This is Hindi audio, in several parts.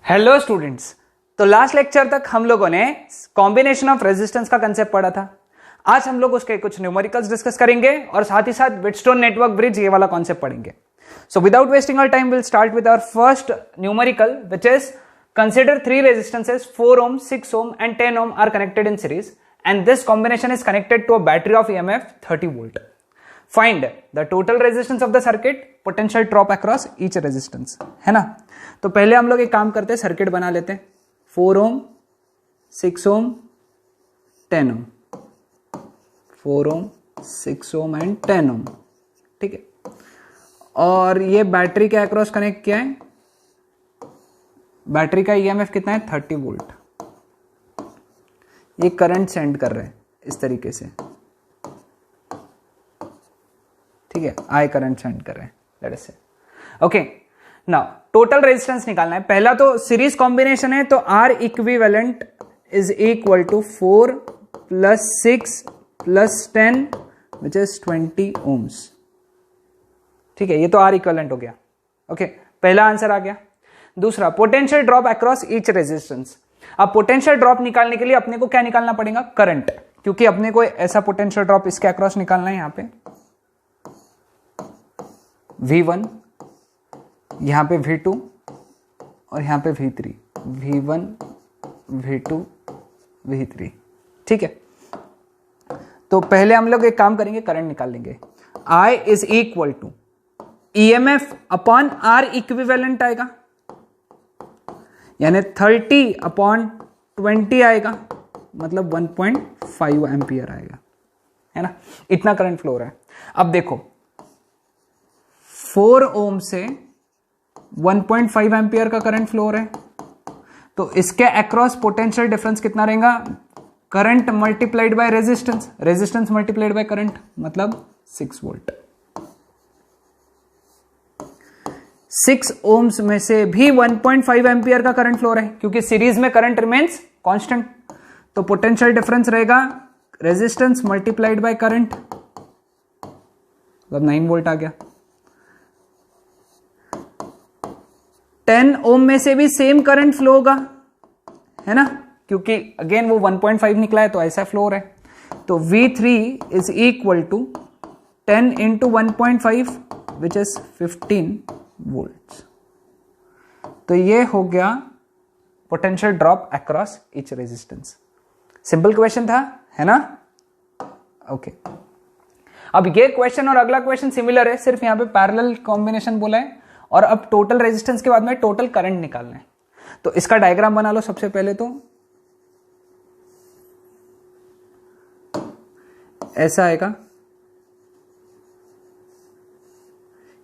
Hello students. तो लास्ट लेक्चर तक हम लोगों ने कॉम्बिनेशन ऑफ रेजिस्टेंस का कंसेप्ट पढ़ा था। आज हम लोग उसके कुछ न्यूमेरिकल्स डिस्कस करेंगे और साथ ही साथ व्हीटस्टोन नेटवर्क ब्रिज ये वाला कॉन्सेप्ट पढ़ेंगे। So without wasting our time will start with our first numerical which is consider three resistances 4 ohm, 6 ohm and 10 ohm are connected in series and this combination is connected to a battery of EMF 30 volt. Find the total resistance of the circuit, potential drop across each resistance, है ना। तो पहले हम लोग एक काम करते हैं, सर्किट बना लेते हैं। 4 ohm, 6 ohm, 10 ohm, 4 ohm, 6 ohm and 10 ohm, ठीक है। और ये बैटरी के अक्रॉस कनेक्ट किया है। बैटरी का ईएमएफ कितना है? 30 वोल्ट। ये करंट सेंड कर रहे हैं इस तरीके से, ठीक है। आई करंट सेंड कर रहे हैं, लेट अस से। ओके, नाउ टोटल रेजिस्टेंस निकालना है। पहला तो सीरीज कॉम्बिनेशन है, तो R equivalent is equal to 4 + 6 + 10 which is 20 ohms, ठीक है। ये तो आर इक्विवेलेंट हो गया। ओके, पहला आंसर आ गया। दूसरा, potential drop across each resistance. अब पोटेंशियल ड्रॉप निकालने के लिए अपने को क्या निकालना पड़ेगा? करंट, क्योंकि अपने को ऐसा पोटेंशियल ड्रॉप इसके अक्रॉस निकालना है। यहां पे V1, यहां पे V2 और यहां पे V3, V1, V2, V3, ठीक है। तो पहले हम लोग एक काम करेंगे, करंट निकाल लेंगे। I is equal to EMF upon R equivalent आएगा, यानी 30/20 आएगा, मतलब 1.5 एम्पियर आएगा, है ना। इतना करंट फ्लो हो रहा है। अब देखो, 4 ohm से 1.5 एम्पियर का करंट फ्लो हो रहा है, तो इसके अक्रॉस पोटेंशियल डिफरेंस कितना रहेगा? Current multiplied by resistance, resistance multiplied by current, मतलब 6 वोल्ट। 6 ohms में से भी 1.5 एम्पियर का करंट फ्लो रहा है, क्योंकि सीरीज में करंट रिमेन्स कांस्टेंट। तो पोटेंशियल डिफरेंस रहेगा रेजिस्टेंस मल्टीप्लाइड बाय करंट, मतलब 9 वोल्ट आ गया। 10 ohm में से भी सेम करंट फ्लो होगा, है ना, क्योंकि अगेन वो 1.5 निकला है, तो ऐसा फ्लो हो रहा है। तो V3 is equal to 10 × 1.5 which is 15 volt. तो ये हो गया potential drop across each resistance. Simple question था, है ना। ओके, अब ये क्वेश्चन और अगला क्वेश्चन सिमिलर है, सिर्फ यहां पे पैरेलल कॉम्बिनेशन बोला है, और अब टोटल रेजिस्टेंस के बाद में टोटल करंट निकालना है। तो इसका डायग्राम बना लो सबसे पहले। तो ऐसा आएगा,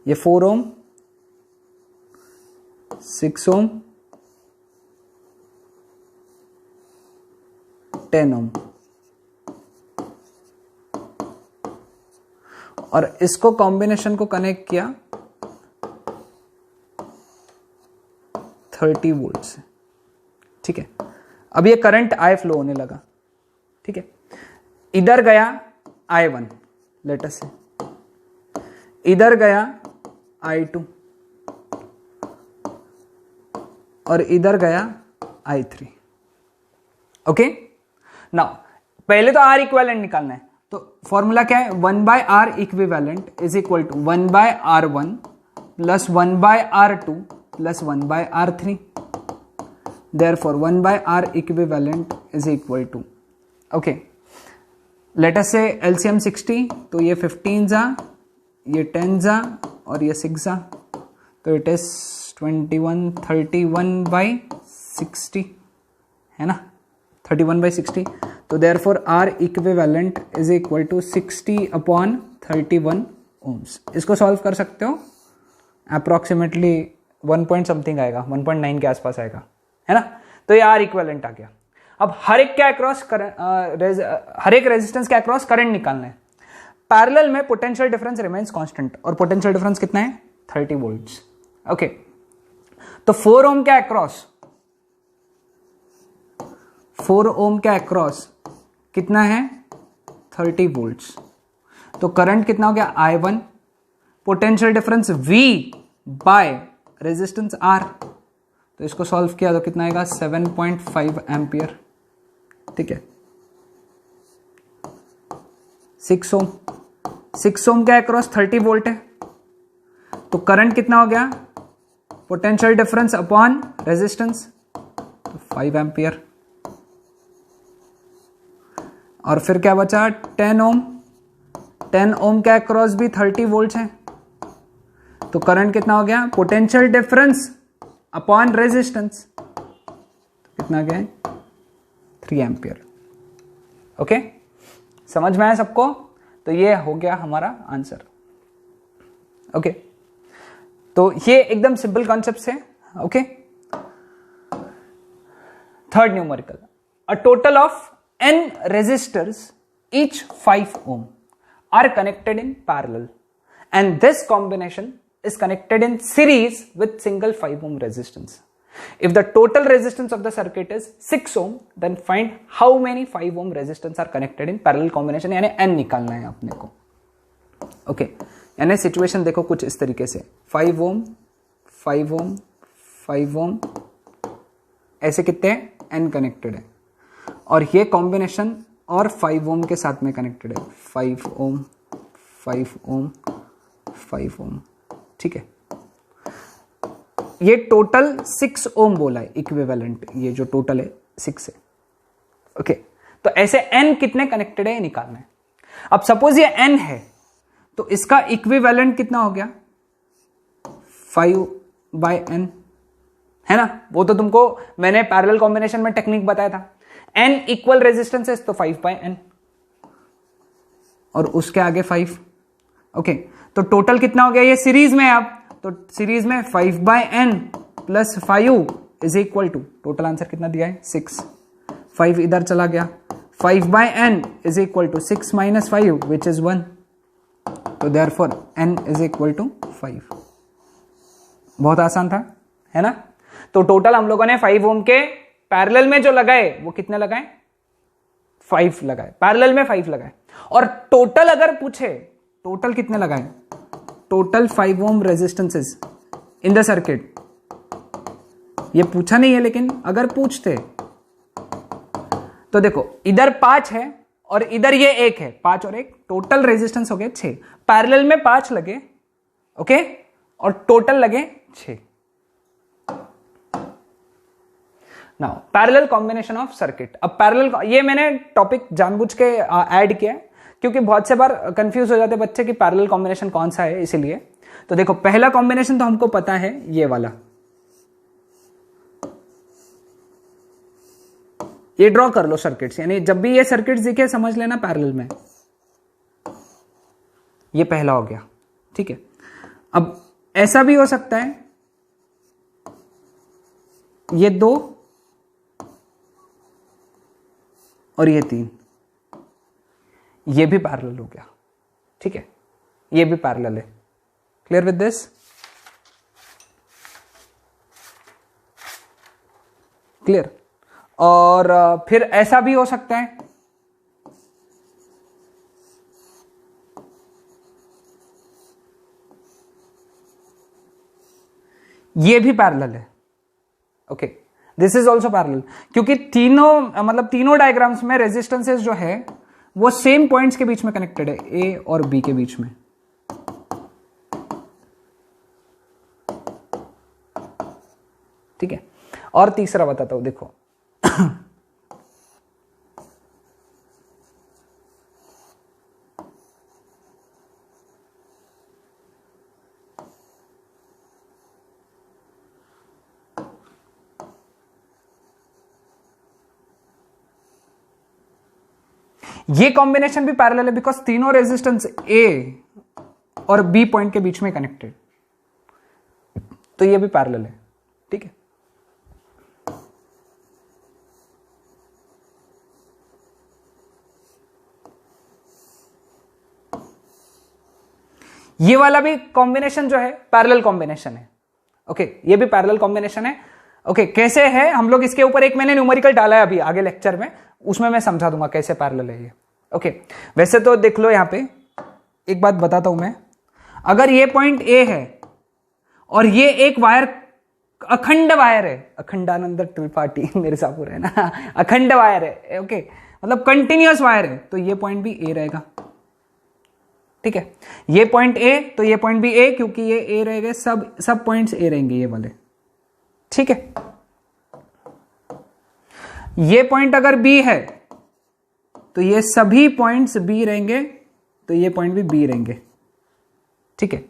ये 4 ohm, 6 ohm, 10 ohm, और इसको कॉम्बिनेशन को कनेक्ट किया 30 वोल्ट से, ठीक है। अब ये करंट I फ्लो होने लगा, ठीक है। इधर गया I1, लेट अस से, इधर गया I2 और इधर गया I3। ओके, नाउ पहले तो R इक्विवेलेंट निकालना है। तो फॉर्मूला क्या है? 1/R equivalent is equal to 1/R1 plus 1/R2 plus 1/R3। Therefore 1/R equivalent is equal to, okay, let us say LCM 60, तो ये 15 जा, ये 10 जा और ये 6 जा, तो it is 31/60, है ना, 31/60। तो therefore R equivalent is equal to 60/31 ohms। इसको सॉल्व कर सकते हो, अप्रोक्सीमेटली 1 point समथिंग आएगा, 1.9 के आसपास आएगा, है ना। तो ये आर इक्विवेलेंट आ गया। अब हर एक के अक्रॉस हर एक रेजिस्टेंस के अक्रॉस करंट निकालना है। पैरेलल में पोटेंशियल डिफरेंस रिमेन्स कांस्टेंट, और पोटेंशियल डिफरेंस कितना है? 30 वोल्ट्स। ओके, तो 4 ohm के अक्रॉस, 4 ohm के अक्रॉस कितना है? 30 वोल्ट्स। तो करंट कितना हो गया? I1, potential difference V by resistance R, तो इसको सॉल्व किया तो कितना आएगा 7.5 एम्पियर। ठीक है, 6 ओम, 6 ओम के अक्रॉस 30 वोल्ट है, तो करंट कितना हो गया, पोटेंशियल डिफरेंस अपॉन रेजिस्टेंस, तो 5 एम्पियर। और फिर क्या बचा 10 ओम, 10 ओम के अक्रॉस भी 30 वोल्ट है, तो करंट कितना हो गया, पोटेंशियल डिफरेंस अपॉन रेजिस्टेंस, तो कितना गया 3 एम्पियर। ओके, समझ में आया सबको? तो ये हो गया हमारा आंसर। ओके, तो ये एकदम सिंपल कॉन्सेप्ट है। Okay, third numerical, a total of n resistors each 5 ohm are connected in parallel and this combination is connected in series with single 5 ohm resistance. If the total resistance of the circuit is 6 ohm, then find how many 5 ohm resistance are connected in parallel combination, यानी n निकालना है अपने को। ओके, यानी सिचुएशन देखो कुछ इस तरीके से, 5 ohm 5 ohm 5 ohm, ऐसे कितने n कनेक्टेड है, और ये कॉम्बिनेशन और 5 ओम के साथ में कनेक्टेड है, 5 ओम 5 ओम 5 ओम। ठीक है, ये टोटल 6 ओम बोला है इक्विवेलेंट, ये जो टोटल है 6 है। ओके, तो ऐसे n कितने कनेक्टेड है ये निकालना है। अब सपोज ये n है, तो इसका इक्विवेलेंट कितना हो गया 5/n, है ना? वो तो तुमको मैंने पैरेलल कॉम्बिनेशन में टेक्निक बताया था, n इक्वल रेजिस्टेंस है तो 5/n और उसके आगे 5। ओके, तो टोटल कितना हो गया, ये सीरीज में है अब, तो सीरीज में 5/n plus 5 is equal to, total answer कितना दिया है 6, 5 इधर चला गया, 5/n is equal to 6 minus 5 which is 1, तो therefore n is equal to 5। बहुत आसान था, है ना? तो टोटल हम लोगों ने 5 ओम के पैरेलल में जो लगाए वो कितने लगाए, 5 लगाए, पैरेलल में 5 लगाए। और टोटल अगर पूछे टोटल कितने लगाए, total 5 ohm resistances in the circuit, ये पूछा नहीं है लेकिन अगर पूछते तो देखो इधर 5 है और इधर ये 1 है, 5 और 1 टोटल रेजिस्टेंस हो गए 6, पैरेलल में 5 लगे, ओके, और टोटल लगे 6। Now parallel combination of circuit. अब पैरेलल, ये मैंने टॉपिक जानबूझ के ऐड किया है क्योंकि बहुत से बार कंफ्यूज हो जाते बच्चे कि पैरेलल कॉम्बिनेशन कौन सा है, इसीलिए। तो देखो पहला कॉम्बिनेशन तो हमको पता है, ये वाला, ये ड्रॉ कर लो सर्किट्स, यानी जब भी ये सर्किट्स दिखे समझ लेना पैरेलल में, ये पहला हो गया। ठीक है, अब ऐसा भी हो सकता है ये 2 और ये 3, ये भी पैरेलल हो गया। ठीक है, ये भी पैरेलल है। Clear with this? क्लियर? और फिर ऐसा भी हो सकता है, ये भी पैरेलल है। Okay, this is also parallel, क्योंकि तीनों मतलब तीनों डायग्राम्स में रेजिस्टेंसेस जो है वो सेम पॉइंट्स के बीच में कनेक्टेड है, ए और बी के बीच में। ठीक है, और तीसरा बताता हूं, देखो ये कॉम्बिनेशन भी पैरेलल है बिकॉज तीनों रेजिस्टेंस ए और बी पॉइंट के बीच में कनेक्टेड, तो ये भी पैरेलल है। ठीक है, ये वाला भी कॉम्बिनेशन जो है पैरेलल कॉम्बिनेशन है। ओके, ये भी पैरेलल कॉम्बिनेशन है। ओके, कैसे है, हम लोग इसके ऊपर एक मैंने न्यूमेरिकल डाला है अभी आगे लेक्चर में, उसमें मैं समझा दूंगा कैसे पैरेलल है ये। ओके, वैसे तो देख लो यहां पे एक बात बताता हूं मैं, अगर ये पॉइंट ए है और ये एक वायर अखंड वायर है, अखंडानंद त्रिपाठी मेरे साथ पूरा है ना, अखंड वायर है, ओके, मतलब कंटिन्यूअस वायर है, तो ये पॉइंट भी ए रहेगा, ठीक है। ये पॉइंट ए, तो ये पॉइंट भी ए, क्योंकि ये ए रहेगा, सब पॉइंट्स ए रहेंगे ये वाले, ठीक है। ये पॉइंट अगर बी है तो ये सभी पॉइंट्स बी रहेंगे, तो ये पॉइंट भी बी रहेंगे, ठीक है।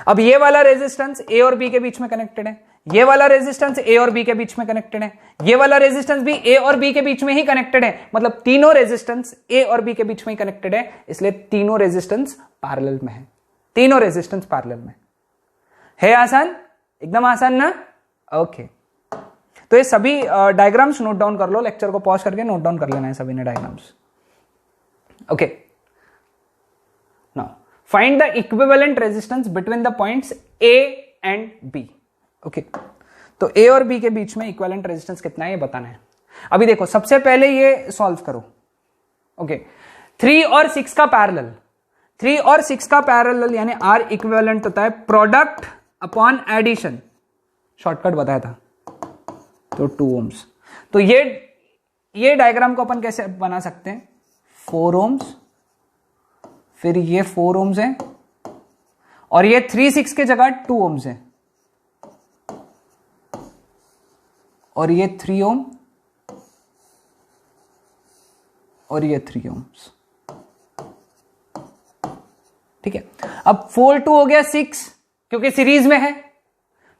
अब ये वाला रेजिस्टेंस ए और बी के बीच में कनेक्टेड है, ये वाला रेजिस्टेंस ए और बी के बीच में कनेक्टेड है, ये वाला रेजिस्टेंस भी ए और बी के बीच में ही कनेक्टेड है, मतलब तीनों रेजिस्टेंस ए और बी के बीच में ही कनेक्टेड है, इसलिए तीनों रेजिस्टेंस पैरेलल में है, तीनों रेजिस्टेंस पैरेलल में है। आसान, एकदम आसान ना, ओके। तो ये सभी डायग्राम्स नोट डाउन कर लो, लेक्चर को पॉज करके नोट डाउन कर लेना है सभी ने diagrams, okay. Now find the equivalent resistance between the points A and B, okay. तो ए और बी के बीच में इक्विवेलेंट रेजिस्टेंस कितना है ये बताना है। अभी देखो, सबसे पहले ये सॉल्व करो, ओके। 3 और 6 का पैरेलल, 3 और 6 का पैरेलल यानी आर इक्विवेलेंट होता है प्रोडक्ट अपॉन एडिशन, शॉर्टकट बताया था, तो 2 ohms। तो ये डायग्राम को अपन कैसे बना सकते हैं, 4 ohms, फिर ये 4 ohms है, और ये 3/6 के जगह 2 ohms है, और ये 3 ohm, और ये 3 ohms, ठीक है। अब 4 2 हो गया 6, क्योंकि सीरीज में है,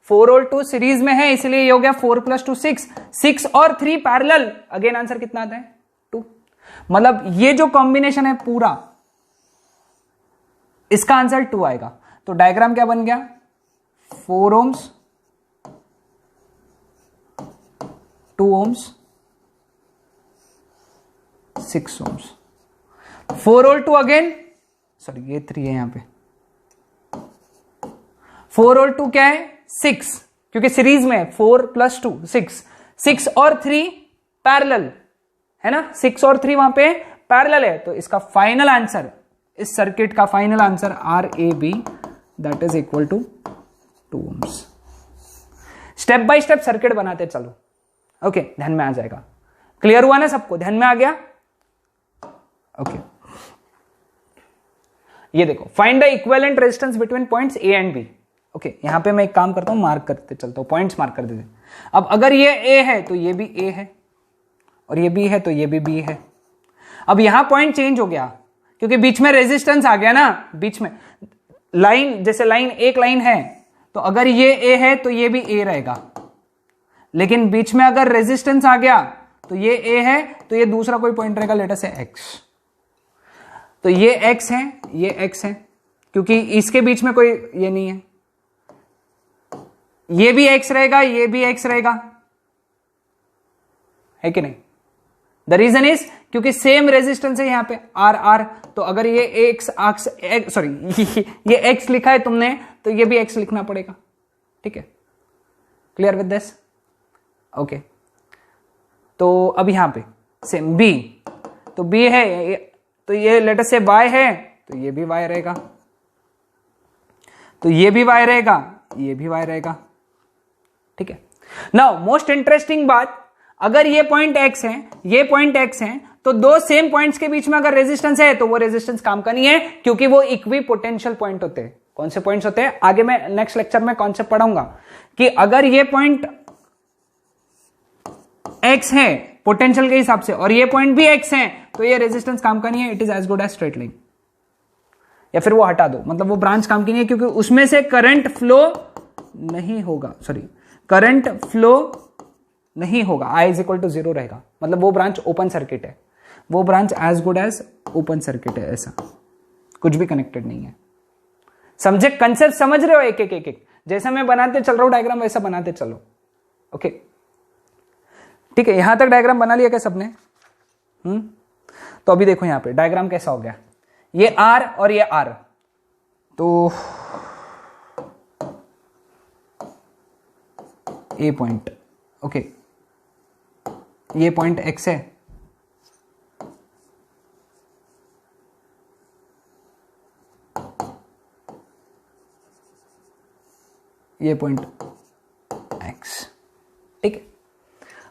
4 और 2 सीरीज में है, इसलिए ये हो गया 4 + 2 6, 6 और 3 पैरेलल, अगेन आंसर कितना आता है 2। मतलब ये जो कॉम्बिनेशन है पूरा, इसका आंसर 2 आएगा। तो डायग्राम क्या बन गया, 4 ohms, 2 ohms, 6 ohms, 4 और 2 अगेन, सॉरी ये 3 है यहां पे, 4 और 2 क्या है 6, क्योंकि सीरीज में 4 + 2 6, 6 और 3 पैरेलल है ना, 6 और 3 वहां पे पैरेलल है, तो इसका फाइनल आंसर, इस सर्किट का final answer RAB that is equal to 2 ohms। Step by step circuit बनाते चलो, ओके, ध्यान में आ जाएगा। क्लियर हुआ ना सबको, ध्यान में आ गया, ओके। ये देखो, find the equivalent resistance between points A and B, okay. यहां पे मैं एक काम करता हूं, मार्क करते चलता हूं, पॉइंट्स मार्क कर देते। अब अगर ये ए है तो ये भी ए है, और ये बी है तो ये भी बी है। अब यहां पॉइंट चेंज हो गया, क्योंकि बीच में रेजिस्टेंस आ गया ना, बीच में लाइन, जैसे लाइन एक लाइन है, तो अगर ये ए है तो ये भी ए रहेगा, लेकिन बीच में अगर रेजिस्टेंस आ गया तो ये ए है, तो ये दूसरा कोई पॉइंट रहेगा, लेटर से एक्स, तो ये एक्स है, ये एक्स है, क्योंकि इसके बीच में कोई ये नहीं है, ये भी एक्स रहेगा, ये भी एक्स रहेगा, है कि नहीं। द रीजन इज क्योंकि सेम रेजिस्टेंस है यहां पे आर आर, तो अगर ये एक्स सॉरी ये एक्स लिखा है तुमने, तो ये भी एक्स लिखना पड़ेगा, ठीक है। Clear with this, okay. तो अब यहां पे सेम बी, तो बी है, तो ये लेटर से वाई है, तो ये भी वाई रहेगा, तो ये भी वाई रहेगा, ये भी वाई रहेगा, ठीक है। नाउ मोस्ट इंटरेस्टिंग बात, अगर ये पॉइंट एक्स है, ये पॉइंट एक्स है, तो दो सेम पॉइंट्स के बीच में अगर रेजिस्टेंस है तो वो रेजिस्टेंस काम का नहीं है, क्योंकि वो इक्वी पोटेंशियल पॉइंट होते हैं। कौन से पॉइंट्स होते हैं, आगे मैं नेक्स्ट लेक्चर में कॉन्सेप्ट पढ़ाऊंगा कि अगर ये पॉइंट एक्स है पोटेंशियल के हिसाब से, और ये पॉइंट भी एक्स है, तो ये रेजिस्टेंस काम का नहीं है, it is as good as straight line, या फिर वो हटा दो, मतलब वो ब्रांच काम की नहीं है, क्योंकि उसमें से करंट फ्लो नहीं होगा, सॉरी करंट फ्लो नहीं होगा, I = 0 रहेगा, मतलब वो ब्रांच ओपन सर्किट है, वो branch as good as open circuit है, ऐसा कुछ भी कनेक्टेड नहीं है। समझे, कंसेप्ट समझ रहे हो, एक एक एक एक जैसा मैं बनाते चल रहा हूं डायग्राम, वैसा बनाते चलो, ओके ठीक है। यहां तक डायग्राम बना लिया क्या सबने? तो अभी देखो यहां पे डायग्राम कैसा हो गया, ये R और ये R, तो ए पॉइंट, ओके, ये पॉइंट X है, ये पॉइंट X,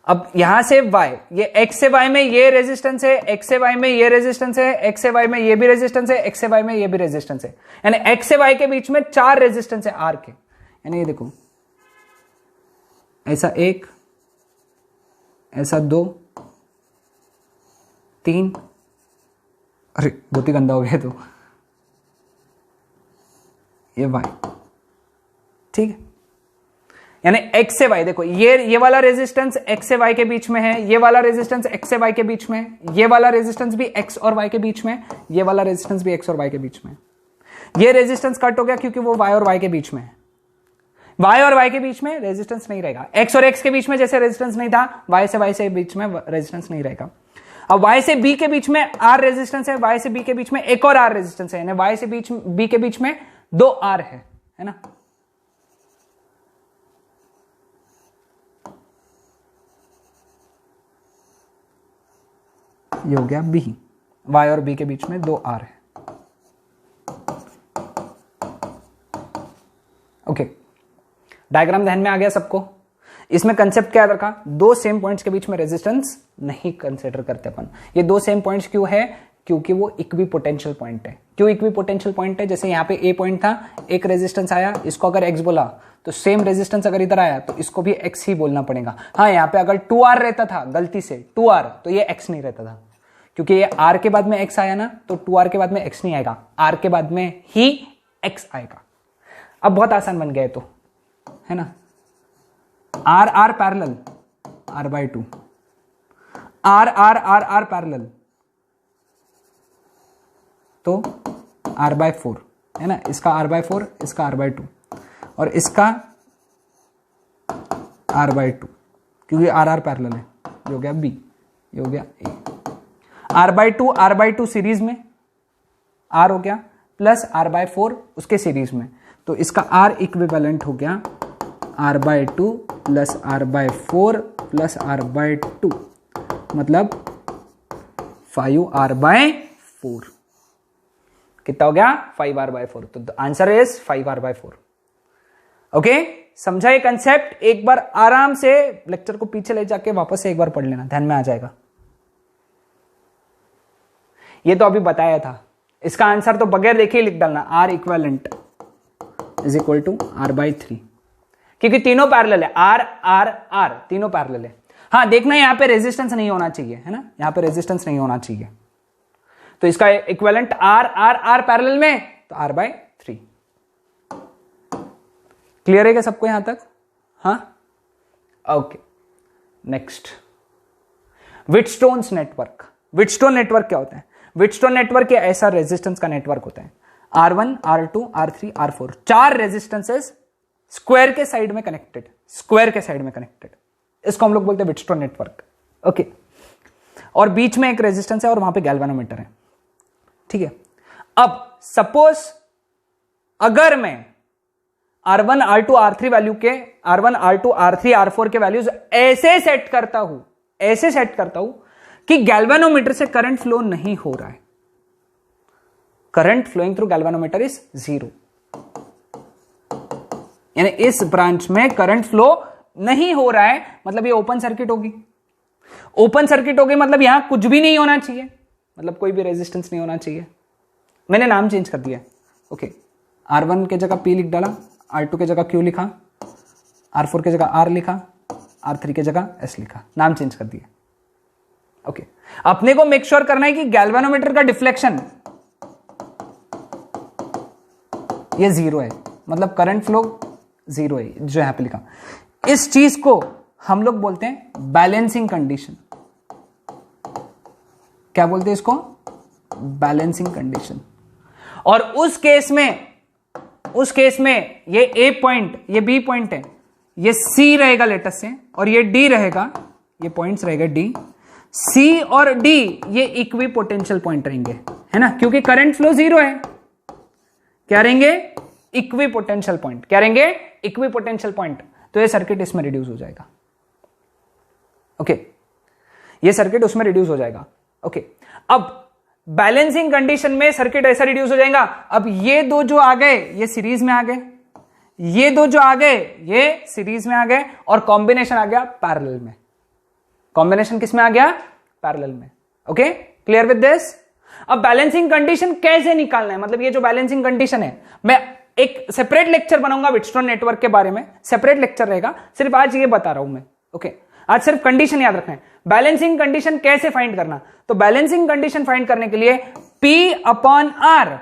अब यहां से y, ये x से y में ये रेजिस्टेंस है, x से y में ये रेजिस्टेंस है, x से y में ये भी रेजिस्टेंस है, x से y में ये भी रेजिस्टेंस है, यानी x से y के बीच में 4 रेजिस्टेंस है R के। यानी ये देखो, ऐसा 1, ऐसा 2, 3, अरे बहुत ही गंदा हो गया, तो ये y, ठीक है। यानी x से y, देखो ये वाला रेजिस्टेंस x से y के बीच में है, ये वाला रेजिस्टेंस x से y के बीच में, ये वाला रेजिस्टेंस भी x और y के बीच में, ये वाला रेजिस्टेंस भी x और y के बीच में। ये रेजिस्टेंस कट हो गया क्योंकि वो y और y के बीच में है। y और y के बीच में रेजिस्टेंस नहीं रहेगा। x और x के बीच में जैसे रेजिस्टेंस नहीं था, y से बीच में रेजिस्टेंस नहीं रहेगा। अब y से b के बीच में r रेजिस्टेंस है, y से b के बीच में एक और r रेजिस्टेंस है, यानी y से b के बीच में 2 r है ना। ये हो गया b, y और b के बीच में 2 r है। ओके, डायग्राम ध्यान में आ गया सबको। इसमें कंसेप्ट क्या रखा, 2 सेम पॉइंट्स के बीच में रेजिस्टेंस नहीं कंसीडर करते अपन। ये 2 सेम पॉइंट्स क्यों है, क्योंकि वो इक्वी पोटेंशियल पॉइंट है। क्यों इक्वी पोटेंशियल पॉइंट है, जैसे यहाँ पे ए पॉइंट था, एक रेजिस्टेंस आया, इसको अगर x बोला तो सेम रेजिस्टेंस अगर इधर आया तो इसको भी x ही बोलना पड़ेगा। हाँ, यहाँ पे अगर 2r रहता था गलती से 2r, तो ये x नहीं रहता था, क्योंकि ये r के बाद में x आया ना, तो 2r के बाद में x नहीं आएगा, r के बाद में ही x आएगा। अब बहुत आसान बन गया है, तो है ना, r r parallel r/2, r r r r parallel तो r/4 है ना, इसका r/4, इसका r/2 और इसका r/2, क्योंकि r r पैरेलल है। ये हो गया b, ये हो गया a। r/2 सीरीज में r हो गया, प्लस r/4 उसके सीरीज में, तो इसका r इक्विवेलेंट हो गया r/2 plus r/4 plus r/2, मतलब 5r/4। कितना हो गया, 5r/4। तो आंसर इज 5r/4। ओके, समझा ये कंसेप्ट। एक बार आराम से लेक्चर को पीछे ले जाके वापस से एक बार पढ़ लेना, ध्यान में आ जाएगा। ये तो अभी बताया था, इसका आंसर तो बगैर देखे लिख डालना, r equivalent is equal to r/3, क्योंकि तीनों पैरेलल है, r r r तीनों पैरेलल है। हाँ, देखना यहाँ पे रेजिस्टेंस नहीं होना चाहिए, है ना, यहाँ पे रेजिस्टेंस नहीं होना चाहिए, तो इसका equivalent r r r parallel में, तो r/3। क्लियर है क्या सबको यहां तक? हाँ, okay. Next, Wheatstone's network. Wheatstone network क्या होता है? व्हिटस्टोन नेटवर्क ये ऐसा रेजिस्टेंस का नेटवर्क होता है, R1 R2 R3 R4, 4 resistances square के साइड में कनेक्टेड, स्क्वायर के साइड में कनेक्टेड, इसको हम लोग बोलते हैं व्हिटस्टोन नेटवर्क। ओके, और बीच में एक रेजिस्टेंस है और वहां पे गैल्वेनोमीटर है, ठीक है। अब सपोज अगर मैं R1 R2 R3 वैल्यू के, R1 R2 R3 R4 के वैल्यूज ऐसे सेट करता हूं, ऐसे सेट करता हूं कि गैल्वेनोमीटर से करंट फ्लो नहीं हो रहा है, current flowing through galvanometer is 0, यानी इस ब्रांच में करंट फ्लो नहीं हो रहा है, मतलब ये ओपन सर्किट होगी। ओपन सर्किट होगी मतलब यहां कुछ भी नहीं होना चाहिए, मतलब कोई भी रेजिस्टेंस नहीं होना चाहिए। मैंने नाम चेंज कर दिया, ओके, R1 के जगह P लिख डाला, R2 के जगह Q लिखा, R4 के जगह R लिखा, R3 के जगह S लिखा, नाम चेंज कर दिया। ओके, अपने को मेक श्योर करना है कि गैल्वेनोमीटर का डिफ्लेक्शन ये 0 है, मतलब करंट फ्लो 0 है, जो यहां पे लिखा। इस चीज को हम लोग बोलते हैं बैलेंसिंग कंडीशन। क्या बोलते हैं इसको? Balancing condition. और उस केस में ये A पॉइंट, ये B पॉइंट है, ये C रहेगा लेटेस्ट से, और ये D रहेगा, ये पॉइंट्स रहेगा D, C और D ये इक्वी पोटेंशियल पॉइंट रहेंगे, है ना, क्योंकि करंट फ्लो 0 है। क्या रहेंगे? Equi potential point. क्या रहेंगे? Equi potential point. तो ये सर्किट इसमें रिड्यूस हो जाएगा। ओके, ये सर्किट उसमें रिड्यूस हो जाएगा। ओके, अब बैलेंसिंग कंडीशन में सर्किट ऐसा रिड्यूस हो जाएगा। अब ये दो जो आ गए ये सीरीज में आ गए, ये दो जो आ गए ये सीरीज में आ गए, और कॉम्बिनेशन आ गया पैरेलल में। कॉम्बिनेशन किस में आ गया? पैरेलल में। Okay, clear with this? अब बैलेंसिंग कंडीशन कैसे निकालना है, मतलब ये जो बैलेंसिंग कंडीशन है, मैं एक सेपरेट लेक्चर बनाऊंगा व्हीटस्टोन नेटवर्क के बारे में, सेपरेट लेक्चर रहेगा, सिर्फ आज ये बता रहा हूं मैं। ओके, आज सिर्फ कंडीशन याद रखना है। बैलेंसिंग कंडीशन कैसे फाइंड करना? तो बैलेंसिंग कंडीशन फाइंड करने के लिए P upon R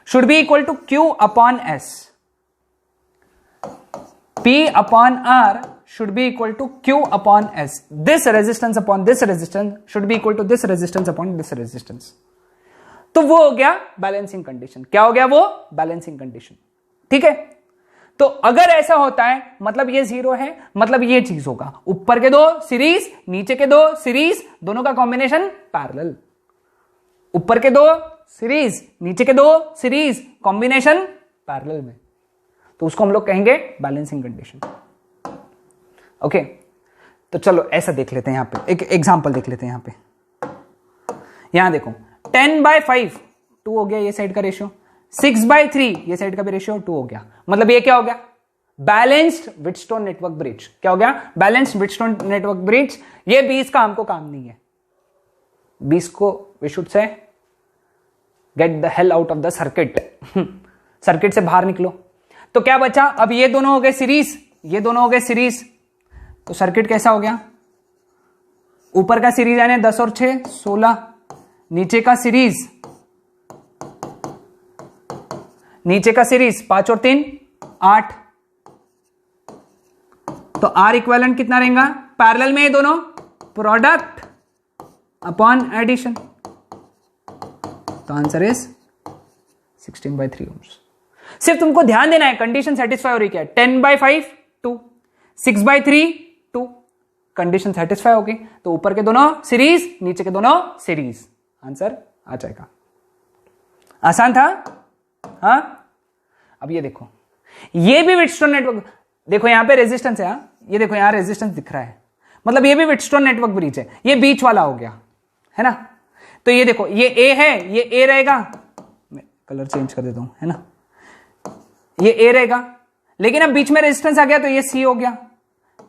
should be equal to Q upon S। P upon R should be equal to Q upon S. This resistance upon this resistance should be equal to this resistance upon this resistance. तो वो हो गया बैलेंसिंग कंडीशन। क्या हो गया वो? Balancing condition. ठीक है, तो अगर ऐसा होता है मतलब ये जीरो है, मतलब ये चीज होगा, ऊपर के दो सीरीज, नीचे के दो सीरीज, दोनों का कॉम्बिनेशन पैरेलल। ऊपर के दो सीरीज, नीचे के दो सीरीज, कॉम्बिनेशन पैरेलल में, तो उसको हम लोग कहेंगे बैलेंसिंग कंडीशन। ओके, तो चलो ऐसा देख लेते हैं, यहां पे एक एग्जांपल देख लेते हैं। यहां पे यहां देखो 10/5 2 हो गया ये साइड का रेशियो, 6/3 ये साइड का भी रेशियो 2 हो गया। मतलब ये क्या हो गया? Balanced Wheatstone network bridge. क्या हो गया? Balanced Wheatstone network bridge. ये 20 का हमको काम नहीं है, 20 को we should say get the hell out of the circuit. Circuit से बाहर निकलो। तो क्या बचा? अब ये दोनों हो गए सीरीज, ये दोनों हो गए सीरीज, तो सर्किट कैसा हो गया? ऊपर का सीरीज यानी 10 और 6 16, नीचे का सीरीज, नीचे का सीरीज 5 और 3 8, तो आर इक्विवेलेंट कितना रहेगा? पैरेलल में ये दोनों, प्रोडक्ट अपॉन एडिशन, तो आंसर इज 16/3 ओम्स। सिर्फ तुमको ध्यान देना है कंडीशन सेटिस्फाई हो रही क्या? 10/5 2, 6/3 2, कंडीशन सेटिस्फाई होगी, तो ऊपर के दोनों सीरीज, नीचे के दोनों सीरीज, आंसर आ जाएगा। आसान था? हाँ, अब ये देखो, ये भी व्हीटस्टोन नेटवर्क, देखो यहां पे रेजिस्टेंस है, ये देखो यहां रेजिस्टेंस दिख रहा है, मतलब ये भी व्हीटस्टोन नेटवर्क ब्रिज है, ये बीच वाला हो गया है ना। तो ये देखो, ये ए है, ये ए रहेगा, मैं कलर चेंज कर देता हूं, है ना, ये ए रहेगा, लेकिन अब बीच में रेजिस्टेंस आ गया तो ये सी हो गया,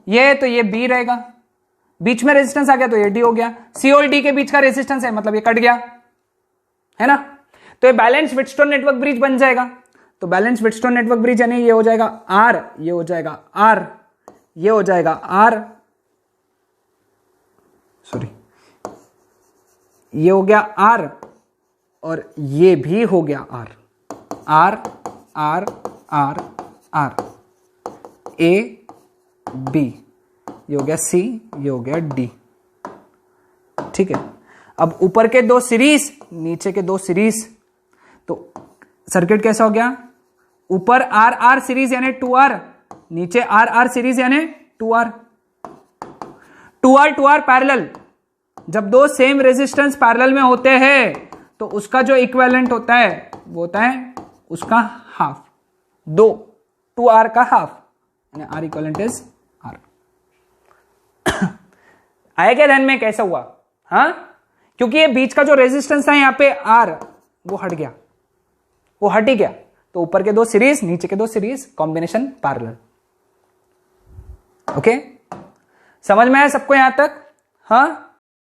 ये तो ये बी रहेगा, बीच में रेजिस्टेंस आ गया तो ये डी हो गया, सी और डी के बीच का रेजिस्टेंस है, मतलब ये कट गया, है ना। तो ये बैलेंस व्हीटस्टोन नेटवर्क ब्रिज बन जाएगा। तो बैलेंस व्हीटस्टोन नेटवर्क ब्रिज यानी ये हो जाएगा आर, ये हो जाएगा आर, ये हो जाएगा आर, सॉरी ये हो गया आर, और ये भी हो गया R, R R R R, A B, ये हो गया सी, ये हो गया डी। ठीक है, अब ऊपर के दो सीरीज, नीचे के दो सीरीज, तो सर्किट कैसा हो गया? ऊपर आर आर सीरीज यानी 2R, नीचे आर आर सीरीज यानी 2R, 2R 2R पैरेलल। जब दो सेम रेजिस्टेंस पैरेलल में होते हैं तो उसका जो इक्विवेलेंट होता है वो होता है उसका हाफ, 2R का हाफ, यानी आर इक्विवेलेंट इज आर। आया क्या ध्यान में कैसा हुआ? हाँ, क्योंकि ये बीच का जो रेजिस्टेंस था यहां पे आर, वो हट गया, वो हट ही गया, तो ऊपर के दो सीरीज, नीचे के दो सीरीज, कॉम्बिनेशन पैरेलल। ओके, समझ में आया सबको यहां तक? हाँ,